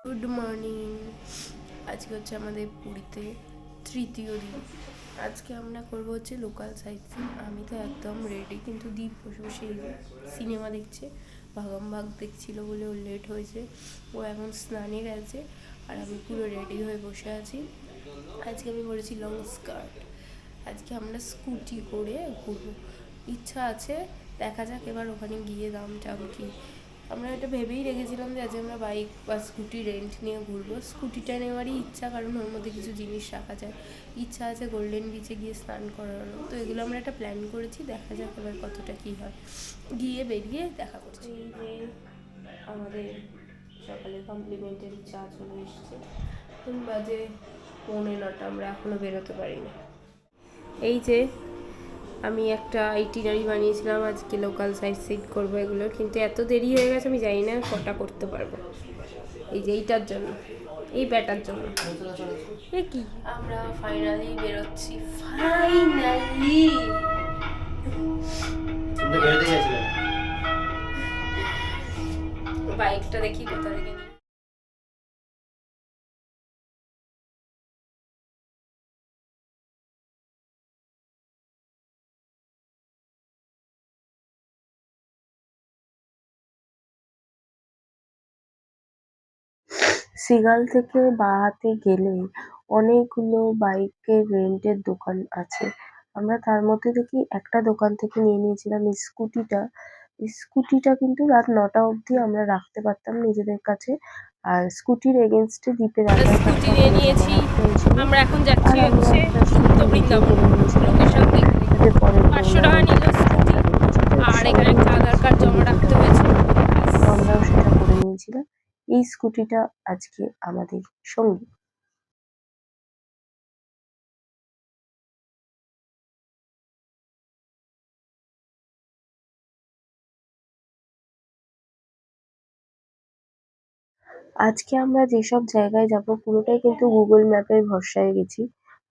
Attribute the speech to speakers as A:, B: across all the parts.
A: Good morning. আজকে হচ্ছে আমাদের পুরীতে তৃতীয় দিন। আজকে আমরা করবো হচ্ছে লোকাল সাইট সিন। আমি তো একদম রেডি, কিন্তু দীপ বসে বসে সিনেমা দেখছে, ভাগাম ভাগ দেখছিল বলে ওর লেট হয়েছে। ও এখন স্নানে গেছে আর আমি পুরো রেডি হয়ে বসে আছি। আজকে আমি পরেছি লং স্কার্ট। আজকে আমরা স্কুটি করে ঘুরবো, ইচ্ছা আছে, দেখা যাক এবার ওখানে গিয়ে দাম টাম কি। আমরা এটা ভেবেই রেখেছিলাম যে আজ আমরা বাইক বা স্কুটি রেন্ট নিয়ে ঘুরবো। স্কুটিটা নেওয়ারই ইচ্ছা, কারণ ওর মধ্যে কিছু জিনিস রাখা যায়। ইচ্ছা আছে গোল্ডেন বিচে গিয়ে স্নান করানো, তো এগুলো আমরা একটা প্ল্যান করেছি, দেখা যাক এবার কতটা কী হয়। গিয়ে বেরিয়ে দেখা করছি। এই যে আমাদের সকালে কমপ্লিমেন্টারি চা চলে এসছে। এখন বাজে 9:45, আমরা এখনও বেরোতে পারিনি। এই যে আমি একটা আইটিনারি বানিয়েছিলাম, আজকে লোকাল সাইট সিট করবো এগুলো, কিন্তু এত দেরি হয়ে গেছে, আমি জানি না কটা করতে পারবো। এই যে এইটার জন্য, এই ব্যাটার জন্য। এ কি, আমরা ফাইনালি বেরোচ্ছি, ফাইনালি। বাইকটা দেখি কোথা থেকে নিই। সিগাল থেকে বাঁ হাতে গেলে অনেকগুলো বাইকের রেন্টের দোকান আছে। আমরা তার মধ্যে থেকে একটা দোকান থেকে নিয়ে নিয়েছিলাম এই স্কুটিটা। এই স্কুটিটা কিন্তু রাত 9টা অবধি আমরা রাখতে পারতাম নিজেদের কাছে। আর স্কুটির এগেনস্টে দ্বীপের আধার কার্ডটা
B: নিয়ে
A: আমাদের
B: নিয়েছি।
A: জমা রাখতে হয়েছিল।
B: আমরা এখন
A: আর
B: যাচ্ছি
A: আমরা
B: হচ্ছে
A: একটা
B: গুপ্ত
A: স্কুটি বুকিং
B: বৃন্দাবন।
A: করে নিয়েছিলাম,
B: লোকেশন দেখে
A: যাতে পরে
B: 500 টাকা নিল স্কুটি, আর এখানে একটা আধার কার্ড জমা রাখতে হয়েছে।
A: তো আমরাও সেটা করে নিয়েছিলাম। এই স্কুটিটা আজকে আমাদের সঙ্গী। আজকে আমরা যেসব জায়গায় যাব পুরোটাই কিন্তু গুগল ম্যাপের ভরসায় গেছি।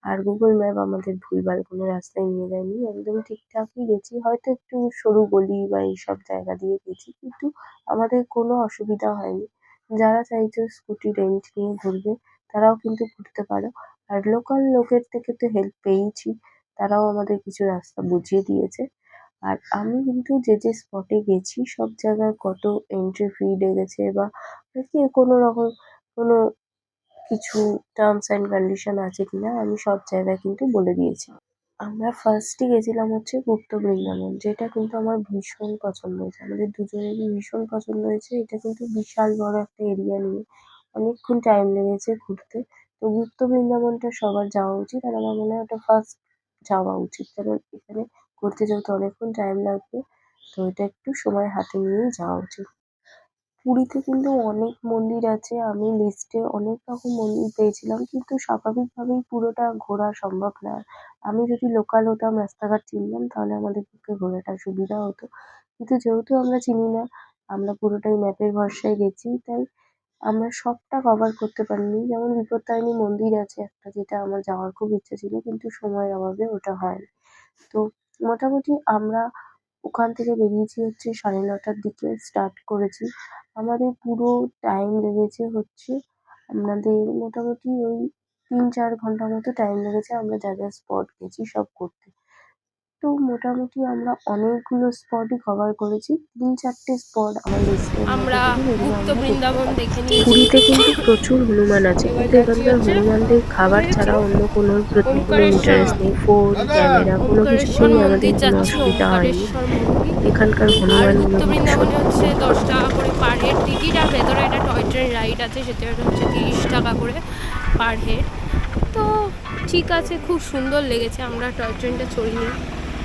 A: আর গুগল ম্যাপ আমাদের ভুলভাল কোনো রাস্তায় নিয়ে যায়নি, একদম ঠিকঠাকই গেছি। হয়তো একটু সরু গলি বা এইসব জায়গা দিয়ে গেছি, কিন্তু আমাদের কোনো অসুবিধা হয়নি। যারা চাইছো স্কুটি রেন্ট নিয়ে ঘুরবে তারাও কিন্তু ঘুরতে পারো। আর লোকাল লোকের থেকে তো হেল্প পেয়েইছি, তারাও আমাদের কিছু রাস্তা বুঝিয়ে দিয়েছে। আর আমি কিন্তু যে স্পটে গেছি সব জায়গায় কত এন্ট্রি ফি লেগেছে বা কি কোনো রকম কোনো কিছু টার্মস অ্যান্ড কন্ডিশন আছে কিনা আমি সব জায়গায় কিন্তু বলে দিয়েছি। আমরা ফার্স্টে গেছিলাম হচ্ছে গুপ্ত বৃন্দাবন, যেটা কিন্তু আমার ভীষণ পছন্দ হয়েছে, আমাদের দুজনেরই ভীষণ পছন্দ হয়েছে। এটা কিন্তু বিশাল বড় একটা এরিয়া নিয়ে, অনেকক্ষণ টাইম লেগেছে ঘুরতে। তো গুপ্ত বৃন্দাবনটা সবার যাওয়া উচিত, আর আমার মনে হয় ওটা ফার্স্ট যাওয়া উচিত, কারণ এখানে ঘুরতে যেহেতু অনেকক্ষণ টাইম লাগবে, তো এটা একটু সময় হাতে নিয়েই যাওয়া উচিত। পুরীতে কিন্তু অনেক মন্দির আছে, আমি লিস্টে অনেক রকম মন্দির পেয়েছিলাম, কিন্তু স্বাভাবিকভাবেই পুরোটা ঘোরা সম্ভব না। আমি যদি লোকাল হতাম, রাস্তাঘাট চিনতাম, তাহলে আমাদের পক্ষে ঘোরাটা সুবিধা হতো। কিন্তু যেহেতু আমরা চিনি না, আমরা পুরোটাই ম্যাপের ভরসায় গেছি, তাই আমরা সবটা কভার করতে পারিনি। যেমন বিপত্তারিণী মন্দির আছে একটা, যেটা আমার যাওয়ার খুব ইচ্ছে ছিল, কিন্তু সময়ের অভাবে ওটা হয়নি। তো মোটামুটি আমরা ওখান থেকে বেরিয়েছি হচ্ছে 9:30টার দিকে স্টার্ট করেছি। আমাদের পুরো টাইম লেগেছে হচ্ছে, আমাদের মোটামুটি ওই 3-4 ঘন্টা মতো টাইম লেগেছে আমরা যা যা স্পট গেছি সব করতে। তো মোটামুটি আমরা অনেকগুলো স্পটই কভার করেছি। 3-4টে স্পট আমার লিস্টের মধ্যে
B: আমরা
A: থেকে যেগুলো
B: গুপ্ত
A: আমরা দেখতে
B: বৃন্দাবন
A: পারি।
B: দেখে নিয়েছি।
A: পুরীতে কিন্তু প্রচুর হনুমান আছে,
B: এবার
A: কিন্তু
B: যাচ্ছি
A: এখানকার
B: হচ্ছে
A: হনুমানদের খাবার ছাড়া অন্য কোনোর প্রতি কোনো
B: ওমকারেশ্বর।
A: ইন্টারেস্ট নেই। ফোন, ক্যামেরা কোনো
B: ওমকারেশ্বর
A: কিছুতেই আমাদের
B: মন্দির
A: কোনো
B: যাচ্ছি,
A: অসুবিধা হয়নি।
B: ওমকারেশ্বর মন্দির।
A: এখানকার
B: আর
A: হনুমানগুলো
B: গুপ্ত
A: ভীষণ
B: বৃন্দাবনে হচ্ছে 10 টাকা করে পার হেড টিকিট, আর ভেতরে একটা টয় ট্রেন রাইড আছে, সেটা হচ্ছে 30 টাকা করে পার হেড। তো ঠিক আছে, খুব সুন্দর লেগেছে। আমরা টয় ট্রেনটা চড়িনি,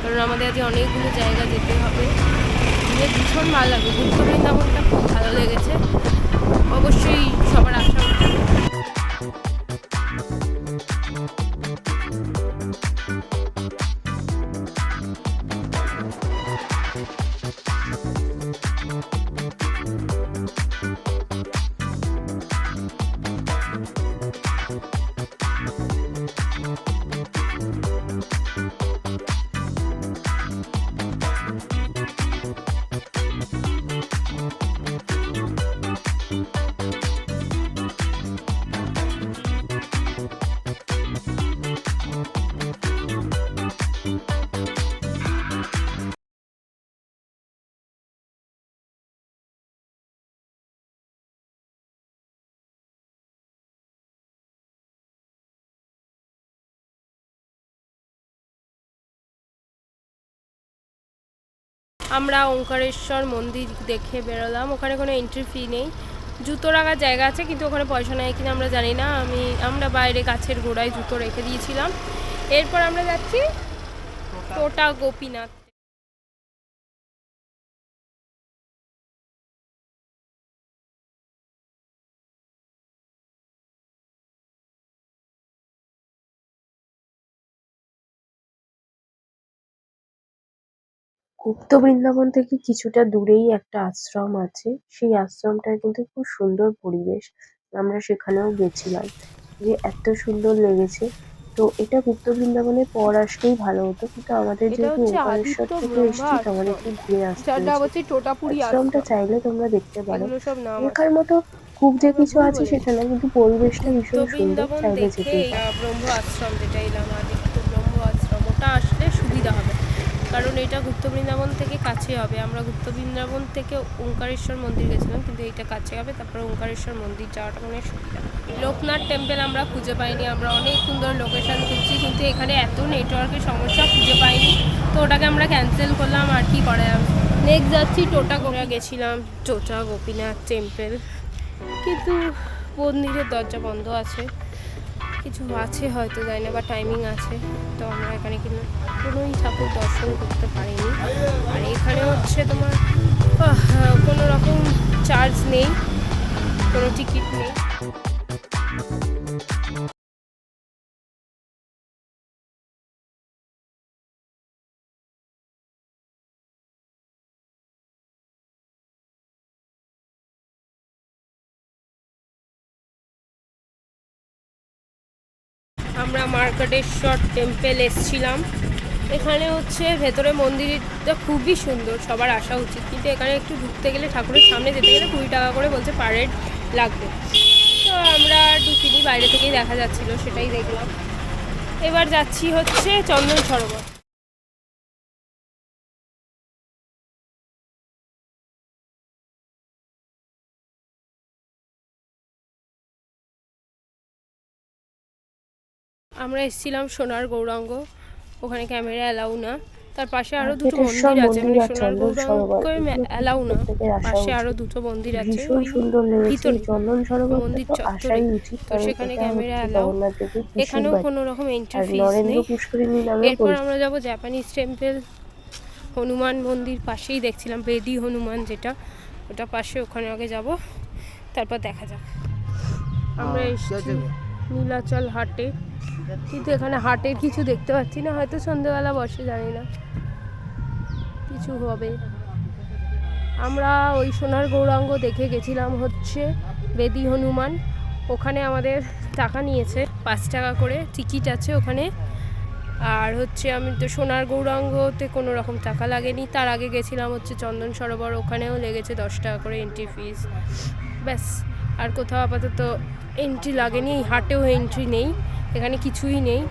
B: কারণ আমাদের আজকে অনেকগুলো জায়গা যেতে হবে। গিয়ে ভীষণ ভালো লাগে, গুপ্ত বৃন্দাবনটা খুব ভালো লেগেছে। অবশ্যই সবার আসা উচিত। আমরা ওঙ্কারেশ্বর মন্দির দেখে বেরোলাম। ওখানে কোনো এন্ট্রি ফি নেই, জুতো রাখার জায়গা আছে কিন্তু ওখানে পয়সা নেয় কিনা আমরা জানি না। আমরা বাইরে গাছের গোড়ায় জুতো রেখে দিয়েছিলাম। এরপর আমরা যাচ্ছি টোটা গোপীনাথ।
A: গুপ্ত বৃন্দাবন থেকে কিছুটা দূরেই একটা আশ্রম আছে। সেই আশ্রমটার কিন্তু খুব সুন্দর পরিবেশ। আমরা সেখানেও গেছিলাম। যে এত সুন্দর লেগেছে। তো এটা গুপ্ত বৃন্দাবনের পর আসলেই ভালো হতো। কিন্তু আমাদের
B: এটা
A: যেহেতু
B: হচ্ছে
A: ওঙ্কারেশ্বর
B: আদিত্য
A: থেকে
B: ব্রহ্মা
A: এসেছি তো
B: আশ্রম,
A: আমাদেরকে ঘুরে আসতে
B: যার
A: হয়েছে।
B: হচ্ছে টোটাপুরি
A: আশ্রমটা
B: আশ্রম,
A: চাইলে তোমরা দেখতে পারো।
B: এগুলো সব নাম
A: দেখার
B: আছে।
A: মতো খুব যে
B: আমরা
A: কিছু
B: ভুল
A: আছে
B: বলেছি,
A: সেটা না, কিন্তু পরিবেশটা
B: গুপ্ত
A: ভীষণ সুন্দর,
B: বৃন্দাবন
A: চাইলে যেতেই
B: দেখেই
A: পারো।
B: ব্রহ্ম আশ্রম যেটা এলাম, আদিত্য ব্রহ্ম আশ্রম, ওটা আসলে সুবিধা হবে, কারণ এটা গুপ্ত বৃন্দাবন থেকে কাছে হবে। আমরা গুপ্ত বৃন্দাবন থেকে ওঙ্কারেশ্বর মন্দির গেছিলাম, কিন্তু এইটা কাছে হবে, তারপরে ওঙ্কারেশ্বর মন্দির যাওয়াটা মনে হয় সুবিধা। লোকনাথ টেম্পল আমরা খুঁজে পাইনি। আমরা অনেক সুন্দর লোকেশন খুঁজছি, কিন্তু এখানে এত নেটওয়ার্কের সমস্যা, খুঁজে পাইনি। তো ওটাকে আমরা ক্যান্সেল করলাম, আর কি করা যাবে। নেক্সট যাচ্ছি টোটা গেছিলাম টোটা গোপীনাথ টেম্পল, কিন্তু মন্দিরের দরজা বন্ধ আছে, কিছু আছে হয়তো জানি না, বা টাইমিং আছে। তো আমরা এখানে কিন্তু কোনোই ঠাকুর দর্শন করতে পারিনি। আর এখানে হচ্ছে তোমার কোনো রকম চার্জ নেই, কোনো টিকিট নেই। আমরা মার্কটেশ্বর টেম্পল এসছিলাম। এখানে হচ্ছে ভেতরে মন্দিরটা খুবই সুন্দর, সবার আসা উচিত, কিন্তু এখানে একটু ঢুকতে গেলে, ঠাকুরের সামনে যেতে গেলে 20 টাকা করে বলছে পার হেড লাগবে। তো আমরা ঢুকিনি, বাইরে থেকেই দেখা যাচ্ছিল, সেটাই দেখলাম। এবার যাচ্ছি হচ্ছে চন্দন সরোবর। আমরা এসেছিলাম সোনার গৌরাঙ্গ, ওখানে ক্যামেরা অ্যালাউ না। তার পাশে আরও দুটো
A: মার্কেটেশ্বর
B: মন্দির আছে,
A: মন্দির
B: মানে
A: আর
B: সোনার
A: চন্দন সরোবর
B: গৌরাঙ্গ
A: এগুলো কিন্তু
B: অ্যালাউ না,
A: প্রত্যেকের আসা
B: পাশে আরও
A: উচিত।
B: দুটো মন্দির আছে
A: ভীষণ
B: ওই
A: সুন্দর লেগেছে এই
B: ভিতরেই,
A: চন্দন সরোবরটা,
B: মন্দির
A: তো
B: চত্বরেই।
A: আসাই উচিত,
B: তো
A: কারণ
B: সেখানে
A: এটা
B: ক্যামেরা
A: হচ্ছে
B: অ্যালাউ,
A: জগন্নাথ দেবের পিসির
B: এখানেও
A: বাড়ি
B: কোনো রকম এন্ট্রি
A: আর
B: ফিস
A: নরেন্দ্র
B: নেই।
A: পুষ্করিণী নামেও
B: এরপর
A: পরিচিত।
B: আমরা যাব জাপানিজ টেম্পল, হনুমান মন্দির পাশেই দেখছিলাম, বেদি হনুমান যেটা, ওটা পাশে, ওখানে আগে যাব, তারপর দেখা যাক। আমরা এসেছি নীলাচল হাটে, কিন্তু এখানে হাটের কিছু দেখতে পাচ্ছি না, হয়তো সন্ধ্যেবেলা বসে, জানি না, কিছু হবে। আমরা ওই সোনার গৌরাঙ্গ দেখে গেছিলাম হচ্ছে বেদি হনুমান, ওখানে আমাদের টাকা নিয়েছে 5 টাকা করে টিকিট আছে ওখানে। আর হচ্ছে আমি তো সোনার গৌরাঙ্গতে কোনো রকম টাকা লাগেনি। তার আগে গেছিলাম হচ্ছে চন্দন সরোবর, ওখানেও লেগেছে 10 টাকা করে এন্ট্রি ফিস, ব্যাস। আর কোথাও আপাতত এন্ট্রি লাগেনি, এই হাটেও এন্ট্রি নেই, এখানে কিছুই নেই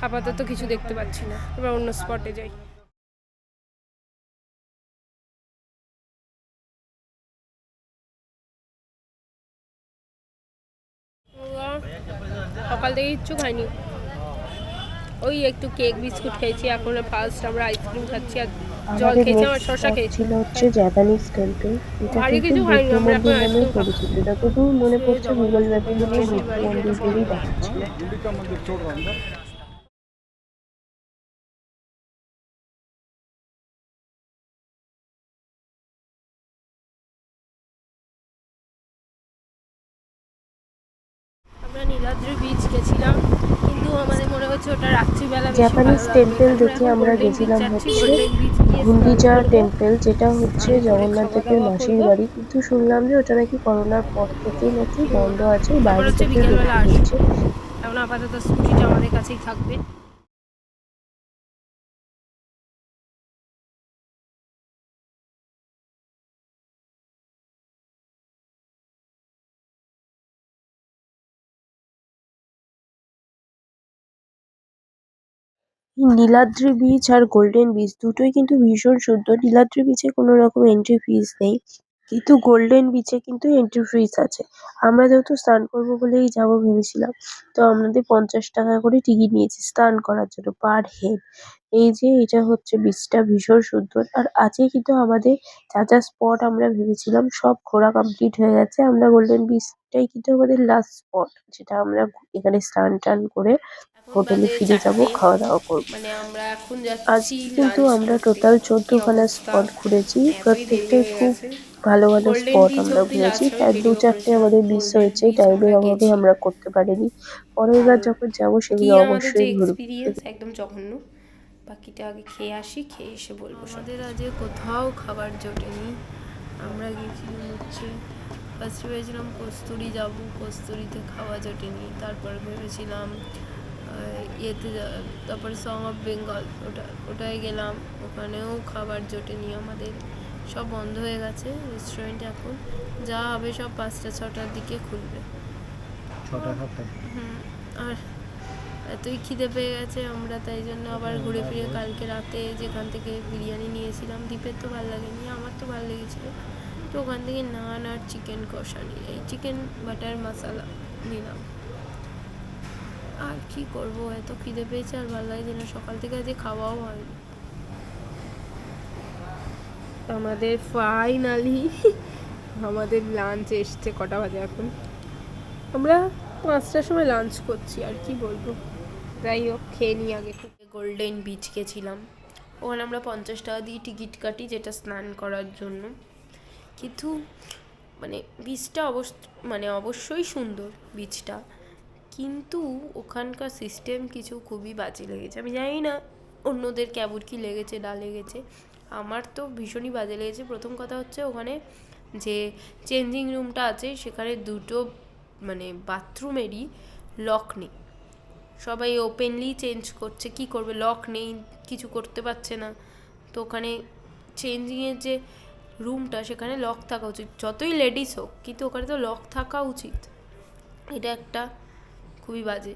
B: আপাতত, কিছু দেখতে পাচ্ছি না। এবার অন্য স্পটে যাই। সকাল থেকে কিচ্ছু খাইনি, ওই একটু কেক বিস্কুট খেয়েছি, এখন ফার্স্ট আমরা আইসক্রিম খাচ্ছি আর জল
A: আমাদের
B: খেয়েছি, আমার
A: নেক্সট
B: শসা
A: স্পট
B: খেয়েছি।
A: ছিল হচ্ছে জাপানিজ টেম্পল। এটা
B: ভারী
A: কিন্তু
B: কিছু খাইনি,
A: বুদ্ধ
B: আমরা এখন
A: মন্দির নামেও
B: আইসক্রিম খাবো।
A: পরিচিত, যতদূর মনে
B: সে
A: পড়ছে গুগল
B: জগন্নাথ
A: ম্যাপে
B: দেবের
A: কিন্তু
B: মাসির
A: বুদ্ধ
B: বাড়ি, যেটা
A: মন্দিরেরই
B: সোনার
A: দেখাচ্ছিল।
B: আমরা নীলাদ্রি বিচ গেছিলাম, কিন্তু আমাদের মনে হচ্ছে ওটা রাত্রিবেলা বেশি ভালো
A: জাপানিজ
B: লাগবে।
A: টেম্পল
B: তারপরে
A: দেখে
B: এখন
A: আমরা
B: গোল্ডেন বিচ
A: গেছিলাম
B: যাচ্ছি,
A: হচ্ছে
B: গোল্ডেন বিচ গিয়ে স্নান
A: গুন্ডিচা
B: করবো,
A: টেম্পল, যেটা হচ্ছে
B: স্নান করে
A: জগন্নাথ
B: খাওয়া
A: দেবের
B: দাওয়া
A: মাসির
B: করবো।
A: বাড়ি, কিন্তু শুনলাম যে ওটা নাকি করোনার পর থেকেই নাকি বন্ধ আছে,
B: তারপর
A: বাইরে
B: হচ্ছে
A: থেকে
B: বিকেলবেলা
A: লোককে
B: আসবো।
A: ঢুকছে।
B: এখন আপাতত স্কুটিটা আমাদের কাছেই থাকবে।
A: নীলাদ্রি বিচ আর গোল্ডেন বিচ দুটোই কিন্তু ভীষণ সুন্দর। নীলাদ্রি বিচে কোনো রকম এন্ট্রি ফিস নেই, কিন্তু গোল্ডেন বিচে কিন্তু এন্ট্রি ফিস আছে। আমরা যেহেতু স্নান করবো বলেই যাবো ভেবেছিলাম, তো আমাদের 50 টাকা করে টিকিট নিয়েছে স্নান করার জন্য পার হেড। এই যে এটা হচ্ছে বিচটা ভীষণ সুন্দর। আর আজকে কিন্তু আমাদের যা যা স্পট আমরা ভেবেছিলাম সব ঘোরা কমপ্লিট হয়ে গেছে। আমরা গোল্ডেন বিচটাই কিন্তু আমাদের লাস্ট স্পট, যেটা আমরা এখানে স্নান টান করে
B: এখন
A: হোটেলে
B: বাজে
A: ফিরে যাব,
B: 4টে,
A: খাওয়া দাওয়া করবো।
B: মানে আমরা এখন যাচ্ছি
A: আজকে কিন্তু
B: লাঞ্চ
A: আমরা
B: করতে।
A: টোটাল
B: কি
A: 14খানা
B: অবস্থা,
A: স্পট ঘুরেছি।
B: এতই দেরি
A: প্রত্যেকটাই
B: হয়ে
A: খুব
B: গেছে।
A: ভালো ভালো
B: গোল্ডেন
A: স্পট
B: বিচ
A: আমরা
B: অব্দি
A: ঘুরেছি।
B: লাস্ট আমি
A: হ্যাঁ,
B: ভিডিও
A: 2-4টে
B: করেছিলাম,
A: আমাদের মিস
B: গোল্ডেন
A: হয়েছে,
B: বিচ আমরা
A: টাইমের অভাবে
B: গেছি।
A: আমরা করতে পারিনি। পরের বার
B: আর
A: যখন যাবো
B: কি
A: সেগুলো
B: আমাদের যে
A: অবশ্যই ঘুরবো।
B: এক্সপিরিয়েন্স একদম জঘন্য। বাকিটা আগে খেয়ে আসি, খেয়ে এসে বলবো। আমাদের আজকে কোথাও খাবার জোটেনি। আমরা গেছিলাম হচ্ছে ফার্স্টে ভেবেছিলাম কস্তুরি যাব, কস্তুরিতে খাওয়া জোটেনি। তারপর ভেবেছিলাম ইয়েতে তারপরে সং অফ বেঙ্গল, ওটায় গেলাম, ওখানেও খাবার জোটেনি আমাদের। সব বন্ধ হয়ে গেছে রেস্টুরেন্ট এখন। যা হবে সব 5টা-6টার দিকে খুলবে।
C: 6টা-7টায়।
B: আর এতই খিদে পেয়ে গেছে আমরা, তাই জন্য আবার ঘুরে ফিরে কালকে রাতে যেখান থেকে বিরিয়ানি নিয়েছিলাম, দীপের তো ভালো লাগেনি, আমার তো ভালো লেগেছিলো, তো ওখান থেকে নান আর চিকেন কষা নিয়ে এই চিকেন বাটার মশলা নিলাম। আর কি করব, এত খিদে পেয়েছে আর ভালো লাগছে না, সকাল থেকে আজকে খাওয়াও হয়নি। আমাদের ফাইনালি আমাদের লাঞ্চ এসছে। কটা বাজে এখন? আমরা 5টার সময় লাঞ্চ করছি, আর কি বলবো। যাই হোক, খেয়ে নিই আগে। গোল্ডেন বিচ গেছিলাম, ওখানে আমরা 50 টাকা দিয়ে টিকিট কাটি, যেটা স্নান করার জন্য। কিন্তু মানে বিচটা অবশ্যই সুন্দর বিচটা, কিন্তু ওখানকার সিস্টেম কিছু খুবই বাজে লেগেছে। আমি জানি না অন্যদের কেমন কী লেগেছে না লেগেছে, আমার তো ভীষণই বাজে লেগেছে। প্রথম কথা হচ্ছে ওখানে যে চেঞ্জিং রুমটা আছে সেখানে দুটো মানে বাথরুমেরই লক নেই। সবাই ওপেনলি চেঞ্জ করছে, কি করবে, লক নেই, কিছু করতে পারছে না। তো ওখানে চেঞ্জিংয়ের যে রুমটা সেখানে লক থাকা উচিত, যতই লেডিস হোক, কিন্তু ওখানে তো লক থাকা উচিত। এটা একটা খুবই বাজে।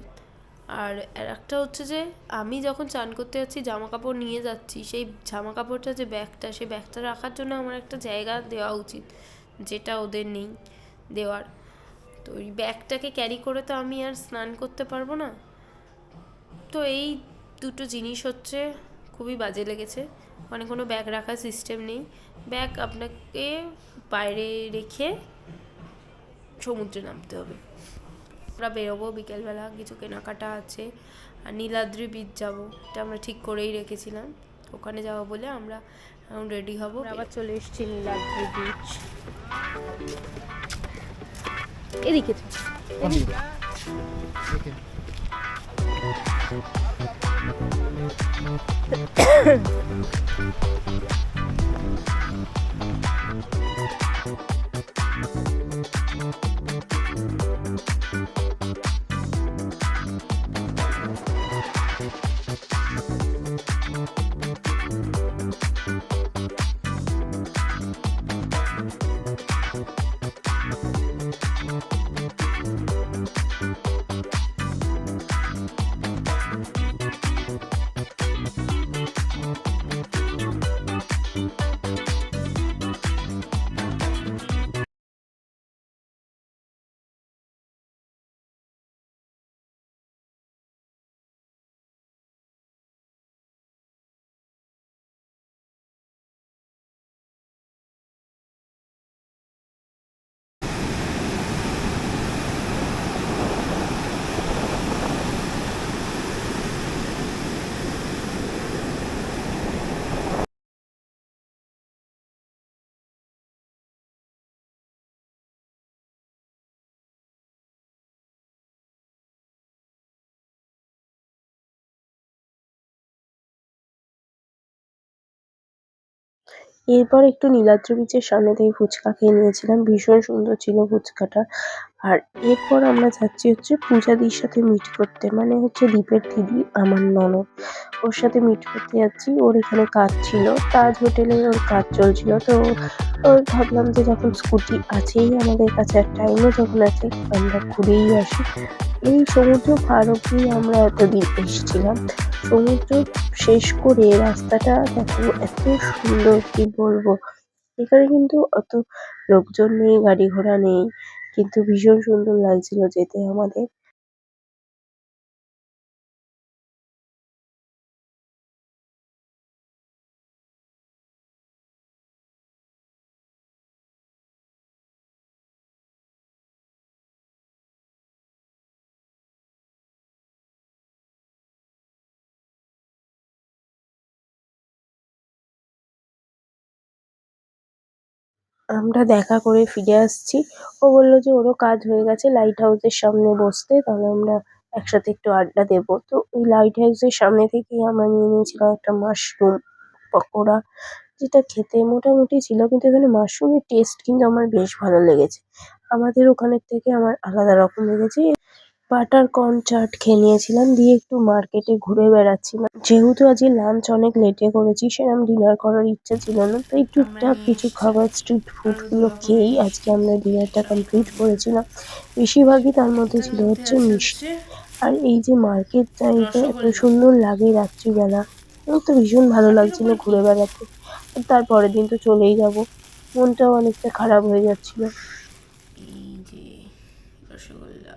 B: আর একটা হচ্ছে যে আমি যখন চান করতে যাচ্ছি, জামা কাপড় নিয়ে যাচ্ছি, সেই জামা কাপড়টা যে ব্যাগটা, সেই ব্যাগটা রাখার জন্য আমার একটা জায়গা দেওয়া উচিত, যেটা ওদের নেই দেওয়ার। তো ওই ব্যাগটাকে ক্যারি করে তো আমি আর স্নান করতে পারবো না। তো এই দুটো জিনিস হচ্ছে খুবই বাজে লেগেছে। মানে কোনো ব্যাগ রাখার সিস্টেম নেই, ব্যাগ আপনাকে বাইরে রেখে সমুদ্রে নামতে হবে। আমরা বেরোবো বিকেলবেলা, কিছু কেনাকাটা আছে, আর নীলাদ্রি বিচ যাবো, এটা আমরা ঠিক করেই রেখেছিলাম। ওখানে যাবো বলে আমরা এখন রেডি হবো। আবার চলে এসেছি নীলাদ্রি বিচ। এদিকে
A: এরপর একটু নীলাদ্রি বিচের সামনে থেকে ফুচকা খেয়ে নিয়েছিলাম, ভীষণ সুন্দর ছিল ফুচকাটা। আর এরপর আমরা যাচ্ছি হচ্ছে পূজাদির সাথে মিট করতে, মানে হচ্ছে দীপের দিদি আমার ননদ, ওর সাথে মিট করতে যাচ্ছি। ওর এখানে কাজ ছিল, তাজ হোটেলে ওর কাজ চলছিল, তো ওর ভাবলাম যে যখন স্কুটি আছেই আমাদের কাছে আর টাইমও যখন আছে, আমরা ঘুরেই আসি। এই সমুদ্র পার অব্দি আমরা এতদিন এসেছিলাম, সমুদ্র শেষ করে রাস্তাটা দেখো এত সুন্দর, কি বলবো। এখানে কিন্তু অত লোকজন নেই, গাড়ি ঘোড়া নেই, কিন্তু ভীষণ সুন্দর লাগছিল যেতে আমাদের। আমরা দেখা করে ফিরে আসছি। ও বলল যে ওরও কাজ হয়ে গেছে লাইট হাউসের সামনে বসতে, তাহলে আমরা একসাথে একটু আড্ডা দেবো। তো ওই লাইট হাউসের সামনে থেকেই আমরা নিয়ে নিয়েছিলাম একটা মাশরুম পকোড়া, যেটা খেতে মোটামুটি ছিল, কিন্তু এখানে মাশরুমের টেস্ট কিন্তু আমার বেশ ভালো লেগেছে। আমাদের ওখানের থেকে আমার আলাদা রকম লেগেছে। বাটার কর্ন চাট খেয়ে নিয়েছিলাম, দিয়ে একটু মার্কেটে ঘুরে বেড়াচ্ছিলাম। যেহেতু আজকে লাঞ্চ অনেক লেটে করেছি, সেরকম ডিনার করার ইচ্ছা ছিল না, তাই
B: আমরা
A: টুকটাক
B: নিয়ে
A: কিছু
B: এসেছি
A: খাবার স্ট্রিট ফুড
B: আলু
A: গুলো
B: দম
A: খেয়েই আজকে আমরা ডিনারটা কমপ্লিট করেছিলাম। বেশিরভাগই তার মধ্যে
B: তার
A: ছিল
B: মধ্যে
A: হচ্ছে
B: আছে
A: মিষ্টি।
B: হচ্ছে
A: আর এই যে মার্কেট টাইপের এত
B: রসগোল্লা।
A: সুন্দর লাগে রাত্রিবেলা, আমার তো ভীষণ ভালো
B: মাটির
A: লাগছিল
B: উপর কি?
A: ঘুরে বেড়াতে। আর তারপরের দিন তো চলেই যাব, মনটাও অনেকটা খারাপ হয়ে যাচ্ছিল।
B: এই যে রসগোল্লা।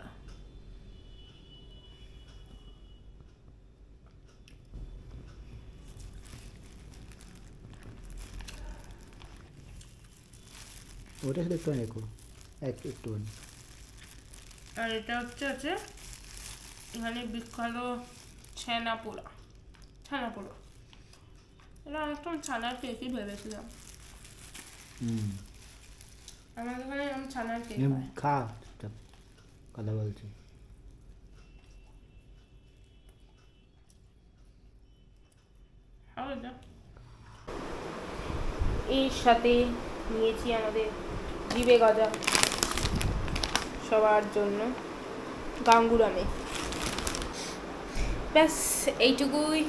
C: ওটা শুধু একটু রেখো, একটুখানি।
B: আর এটা হচ্ছে আছে এখানে বিখ্যাত ছানা পোড়া। ছানা পোড়া এটা একদম ছানার কেকই ভেবেছিলাম।
C: হুম,
B: আমাদের এখানে এরকম ছানার কেক হয়।
C: খা চুপচাপ, কথা বলছি।
B: হবে না? এর সাথে নিয়েছি আমাদের জিভে গজা সবার জন্য গাঙ্গুরামে। ব্যাস এইটুকুই।